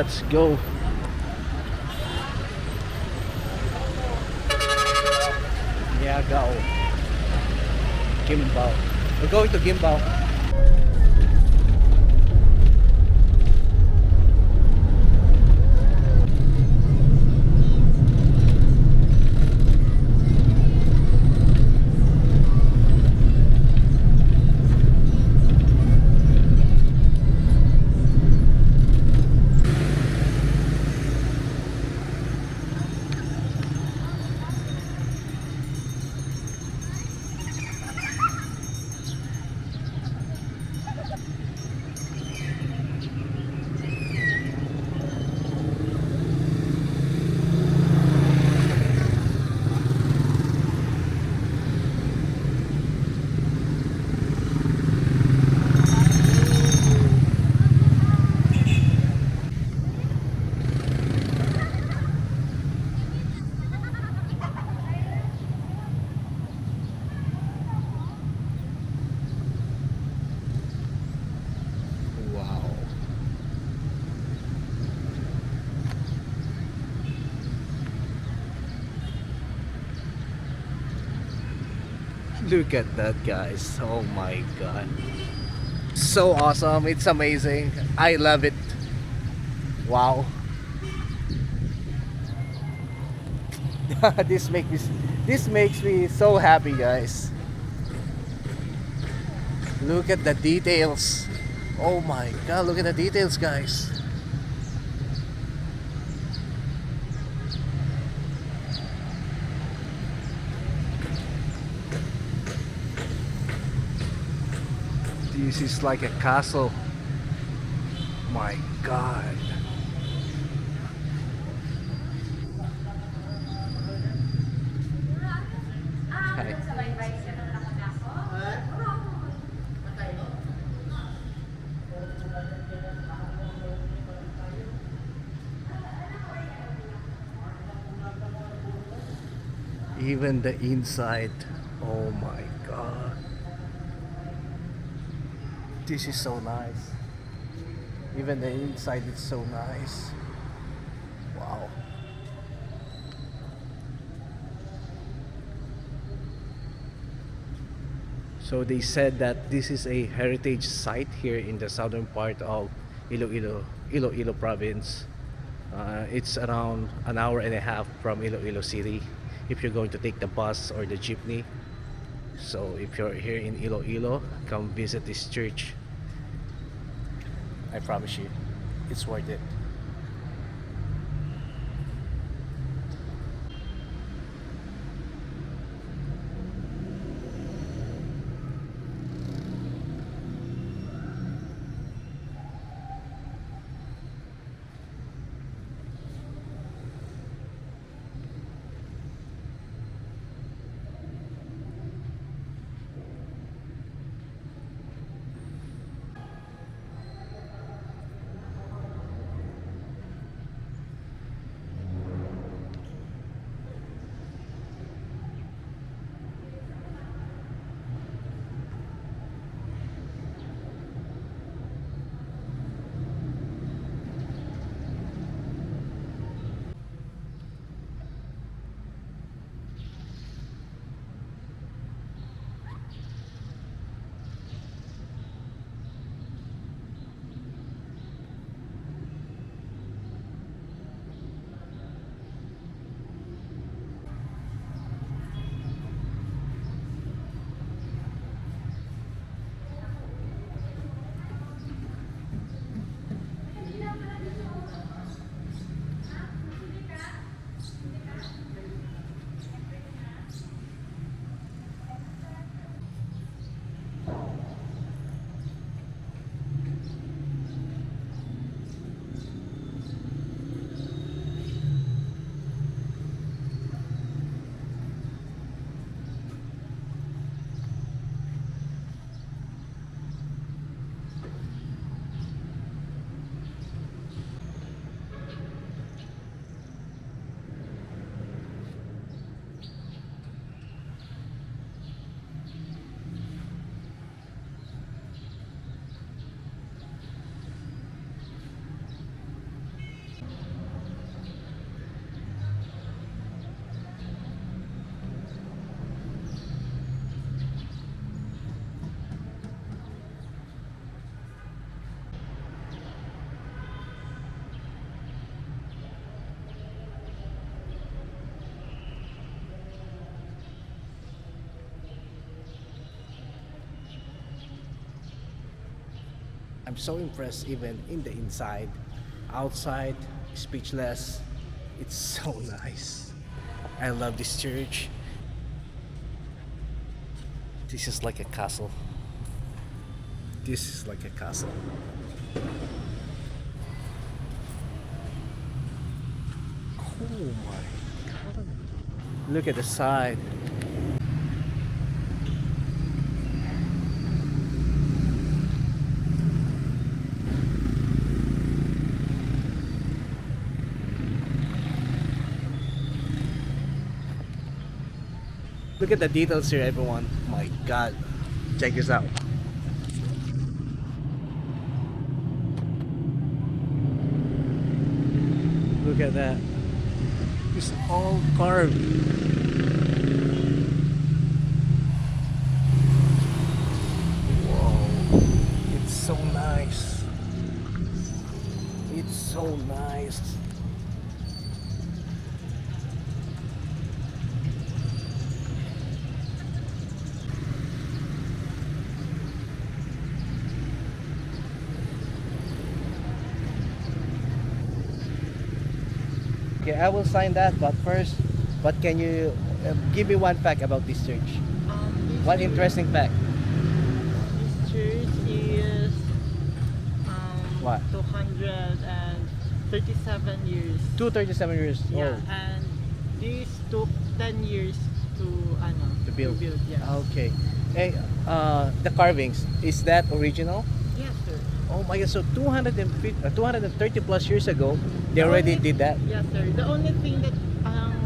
Let's go. Miagao. Gimbao. We're going to Gimbao. Wow. Look at that, guys. Oh my god. So awesome. It's amazing. I love it. Wow. this makes me this makes me so happy, guys. Look at the details. Oh my god, look at the details, guys. This is like a castle. My god. Hi. Even the inside. Oh my god. This is so nice. Even the inside is so nice. Wow. So they said that this is a heritage site here in the southern part of Iloilo province. It's around an hour and a half from Iloilo City if you're going to take the bus or the jeepney. So if you're here in Iloilo, come visit this church. I promise you, it's worth it. I'm so impressed even in the inside. Outside, speechless. It's so nice. I love this church. This is like a castle. This is like a castle. Oh my god. Look at the side. Look at the details here, everyone. My god. Check this out. Look at that. It's all carved. Whoa. It's so nice. It's so nice. Okay, I will sign that, but first, what can you give me one fact about this church? One interesting fact. This church is What? 237 years. 237 years Yeah, old. and this took 10 years to To build. yes. Okay. Hey, the carvings, is that original? Yes, sir. Oh my god, so 230 plus years ago, they already did that? Yes, sir. The only thing that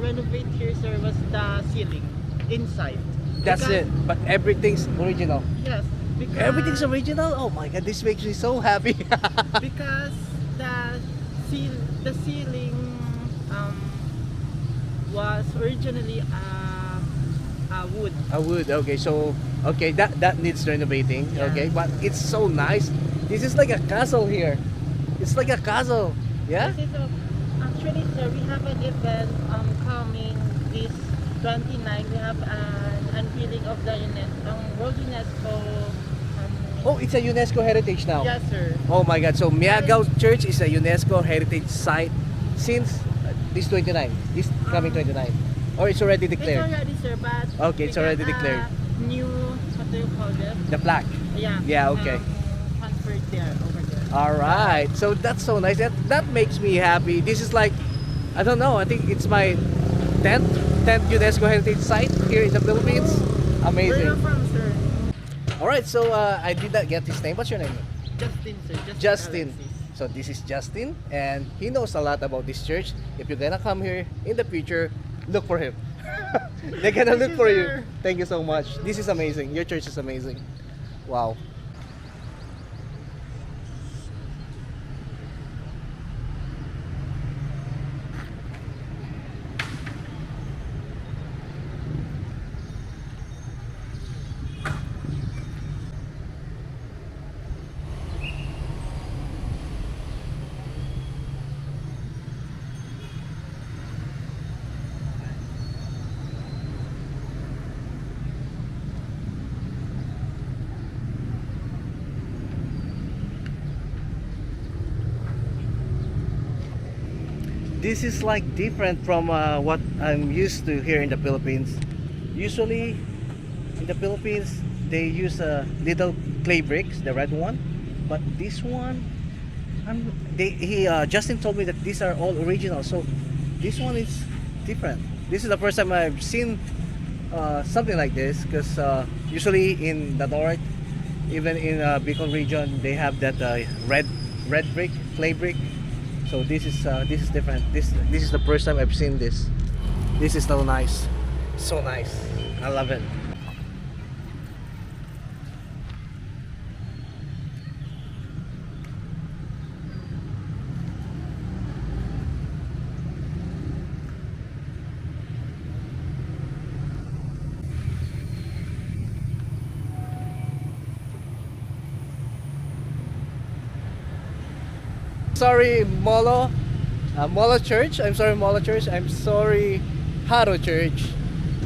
renovate here, sir, was the ceiling inside. That's Because- it, but everything's original. Yes, because Everything's original? Oh my god, this makes me so happy. because the ceiling was originally wood. I would. Okay, so okay, that needs renovating. Yeah. Okay, but it's so nice. This is like a castle here. It's like a castle. Yeah. This is actually, sir, we have an event coming this 29. We have an unveiling of the World UNESCO. Oh, it's a UNESCO heritage now. Yes, sir. Oh my god, so Miagao Church is a UNESCO heritage site since this 29, this coming 29. Or it's already It's declared? already, sir, but Okay, it's we already got a declared. New, what do you call it? The plaque. Yeah. Yeah, okay. Transferred there, over there. Alright, so that's so nice. That makes me happy. This is like, I don't know, I think it's my 10th UNESCO heritage site here in the Philippines. Where you Amazing. from, sir? Alright, so I did not get his name. What's your name? Justin, sir. Justin. Alexis. So this is Justin, and he knows a lot about this church. If you're gonna come here in the future, look for him. They're gonna look for you. sir. Thank you so much. This is amazing. Your church is amazing. Wow. This is like different from what I'm used to here in the Philippines. Usually in the Philippines they use little clay bricks, the red one, but this one, Justin told me that these are all original. So this one is different. This is the first time I've seen something like this, because usually in the north, even in Bicol region, they have that red brick, clay brick. So this is different. This is the first time I've seen this. This is so nice, so nice. I love it. Sorry, Molo Church. I'm sorry, Molo Church. I'm sorry, Haro Church.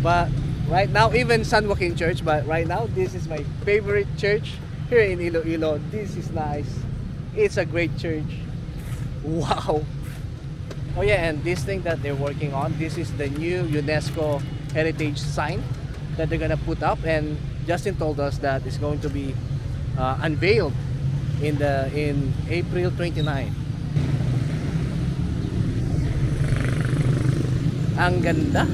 But right now, even San Joaquin Church. But right now, this is my favorite church here in Iloilo. This is nice. It's a great church. Wow. Oh yeah, and this thing that they're working on, this is the new UNESCO heritage sign that they're gonna put up, and Justin told us that it's going to be unveiled in April 29. Ang ganda.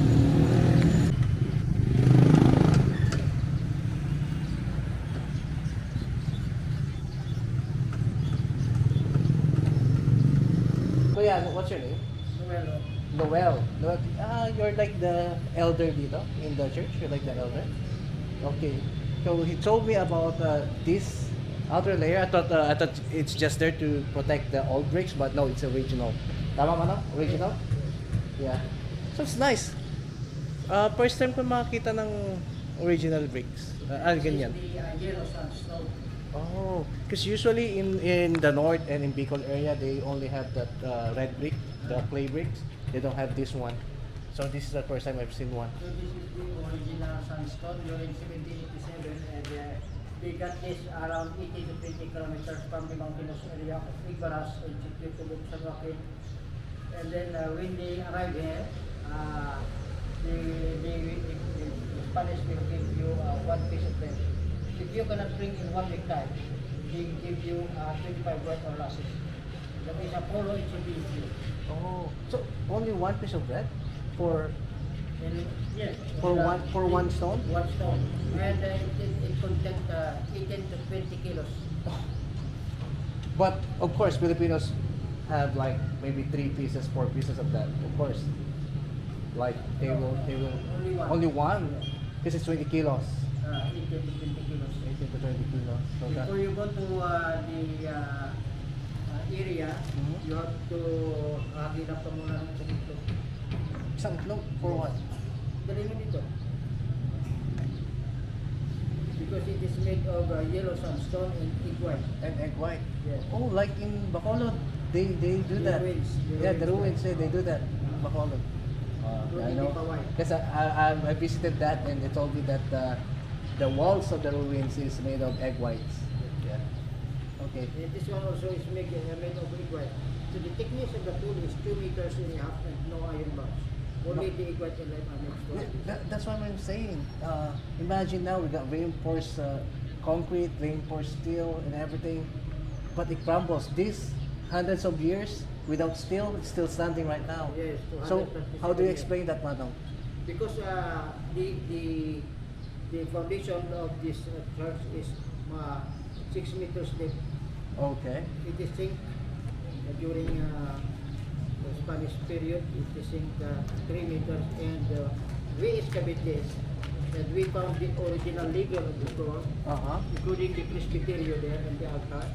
Kuya, what's your name? Noel. Noel. You're like the elder dito in the church. You're like the elder. Okay. So he told me about this outer layer. I thought it's just there to protect the old bricks, but no, it's original. Tama ba no? Original? Yeah. So it's nice. First time ko makakita ng original bricks. Ganyan. Yellow sandstone. Oh, because usually in the north and in Bicol area, they only have that red brick, the clay bricks. They don't have this one. So this is the first time I've seen one. So this is the original sandstone during 1787, and we got this around 80 to 20 kilometers from the mountainous area of Igbaras and Chiquito to San Joaquin. And then when they arrive here, the Spanish will give you one piece of bread. If you cannot bring in 1 week time, they give you 25 bread or lashes. That is a polo, it should be easy. Oh, so only one piece of bread for And yes, for one stone? One stone. And it contains 18 to 20 kilos. But of course, Filipinos have like maybe 3 pieces, 4 pieces of that. Of course, like they will Only one. only one because it's 20 kilos. 18 to 20 kilos. 18 to 20 kilos. So that, Before you go to the area, Mhm. you have to hinap ka muna ng isang itlog. isang itlog for what? Dali mo dito. Because it is made of yellow sandstone and egg white. And egg white. Yes. Oh, like in Bacolod, they do The that. ruins, Yeah, the ruins, they do that. Bacolod. I Ruins know. in Hawaii. Because I visited that and they told me that the walls of the ruins is made of egg whites. Yeah. Okay. And this one also is made of egg white. So the thickness of the pool is 2 meters and a half and no iron bars. Only the egg white and lime are mixed together. That's what I'm saying. Imagine now we got reinforced concrete, reinforced steel, and everything, but it crumbles. This hundreds of years without steel, it's still standing right now. Yes, So 257 how do you years. explain that, madam? Because the foundation of this church is 6 meters deep. Okay. It is sink during the Spanish period. It is sink 3 meters, and we excavate this, and we found the original legal of the floor, including the presbyterio there and the altar,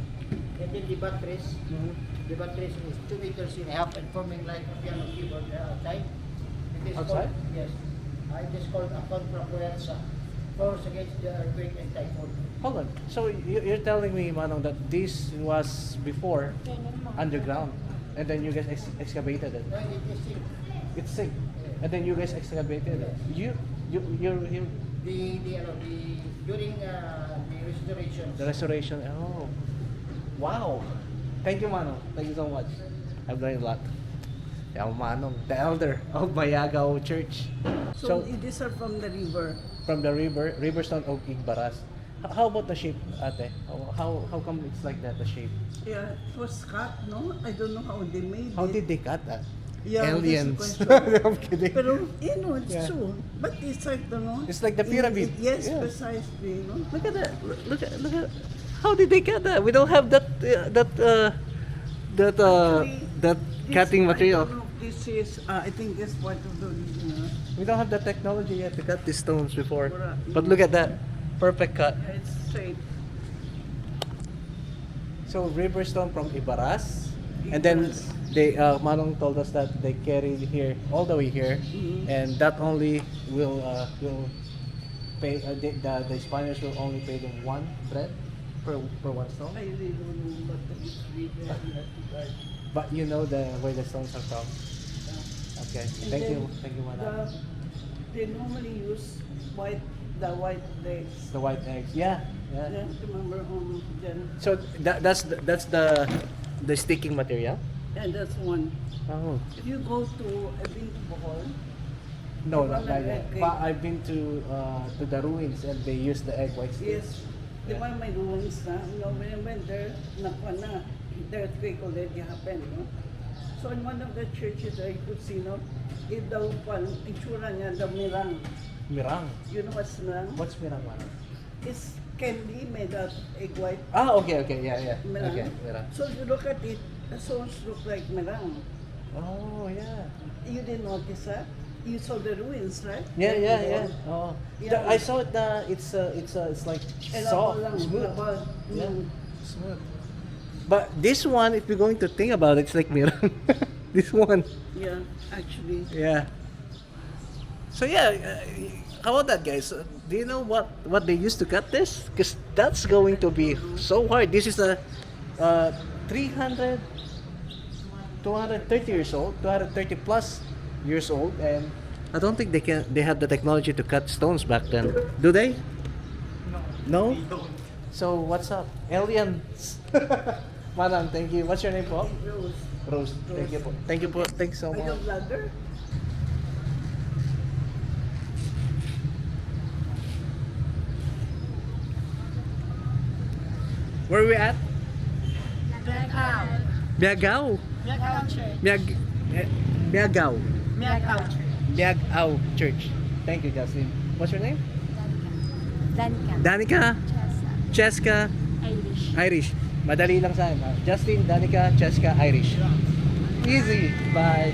and then the buttress. Mhm. The buttress is 2 meters and a half and forming like a piano keyboard outside. It is Outside? Called, yes. It is called a contrapuerta. Force against the earthquake and typhoon. Hold on. So you're telling me, Manong, that this was before underground, and then you guys excavated it. No, it is sink. It's sick, and then you guys excavated it. You The during the restoration. the restoration. Oh, wow! Thank you, Manong. Thank you so much. I've learned a lot. Yeah, Manong, the elder of Miagao Church. So these are from the river. From the Riverstone of Igbaras. How about the shape, ate? How come it's like that, the shape? Yeah, it was cut, no? I don't know how they made How it. did they cut that? Yeah, Aliens. that's the question. I'm kidding. Pero, it's Yeah. true. But it's like, It's like the pyramid. Yes, Yeah. precisely, no? Look at that. Look at. How did they cut that? We don't have that Actually, that This- cutting I material. don't know if this is, I think this part of the original. We don't have the technology yet to cut these stones before. Correct. But look at that. Perfect cut. Yeah, it's straight. So Riverstone from Ibaras. And then they Manong told us that they carried here all the way here, Mhm. and that only will pay the Spaniards will only pay them one bread per one stone. I really don't know, but it's really But you know where the stones are from. Okay. And Thank then you, Manong. They normally use the white eggs. The white eggs. Yeah, Yeah. Yeah, remember dyan. So that's the sticking material. And that's one. Oh. If you go to, I've been to Bohol. No, The not one yet. egg But I've been to the ruins and they use the egg white sticks. Yes. Di ba may ruins na? No, when I went there, nakuha na. The earthquake already happened, no? So in one of the churches I could see, no? It daw pa, itsura niya, the mirang. Mirang. You know what's mirang? What's mirang, Manang? It's candy made out egg white Ah, okay, yeah. mirang. Okay, mirang. So you look at it, the stones look like mirang. Oh, yeah. You didn't notice that? You saw the ruins, right? Yeah. Oh. Yeah. I saw it. It's like soft, smooth. Yeah, smooth. But this one, if you're going to think about it, it's like mirror. This one. Yeah, actually. Yeah. So yeah, how about that, guys? Do you know what they used to cut this? Because that's going to be so hard. This is a 300, 230 years old, 230 plus years old, and I don't think they have the technology to cut stones back then. Do they? No. No? So what's up? Aliens. Madam, thank you. What's your name po? Rose. Rose. Thank you po. Thank you po. Thanks so Are you a much. vlogger? Where are we at? Miagao. Miagao. Miagao Church. Miagao. Miagao Church. Miagao Church. Thank you, Justin. What's your name? Danica. Danica. Cheska. Irish. Irish. Madali lang sa akin. Justin, Danica, Cheska, Irish. Easy. Bye.